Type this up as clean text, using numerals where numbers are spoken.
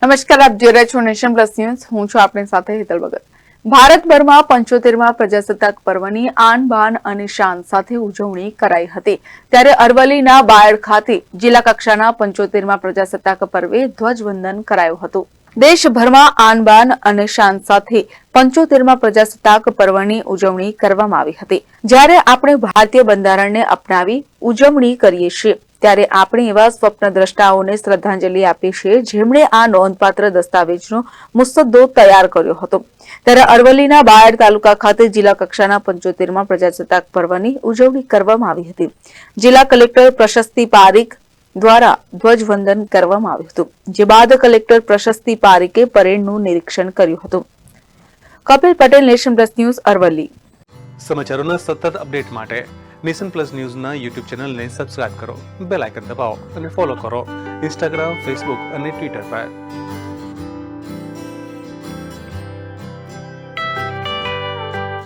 નમસ્કાર, આપ જોઈ રહ્યા છો નેશન પ્લસ ન્યૂઝ. હું છું આપની સાથે હેતલ ભગત. ભારતભરમાં 75મા પ્રજાસત્તાક પર્વની આન બાન અને શાન સાથે ઉજવણી કરાઈ હતી. ત્યારે અરવલ્લીના બાયડ ખાતે જિલ્લા કક્ષાના 75મા પ્રજાસત્તાક પર્વે ધ્વજવંદન કરાયું હતું. દેશભરમાં આન બાન અને શાન સાથે 75મા પ્રજાસત્તાક પર્વની ઉજવણી કરવામાં આવી હતી. જ્યારે આપણે ભારતીય બંધારણને અપનાવી ઉજવણી કરીએ છીએ, ત્યારે આપણે એવા સ્વપ્નદ્રષ્ટાઓને શ્રદ્ધાંજલિ આપીએ છીએ જેમણે આ નોંધપાત્ર દસ્તાવેજનો મુસદ્દો તૈયાર કર્યો હતો. ત્યારે અરવલ્લીના બાયડ તાલુકા ખાતે જિલ્લા કક્ષાના 75મા પ્રજાસત્તાક પર્વની ઉજવણી કરવામાં આવી હતી. જિલ્લા કલેક્ટર પ્રશસ્તિ પારીખ દ્વારા ધ્વજવંદન કરવામાં આવ્યું હતું, જે બાદ કલેક્ટર પ્રશસ્તિ પારીખે પરેડનું નિરીક્ષણ કર્યું હતું. Kapil Patel, Nation Plus News, Aravalli. સમાચારોના સતત અપડેટ માટે નેશન પ્લસ ન્યૂઝના યુટ્યુબ ચેનલને સબસ્ક્રાઇબ કરો, બેલ આઇકન દબાવો અને ફોલો કરો ઇન્સ્ટાગ્રામ, ફેસબુક અને ટ્વિટર પર.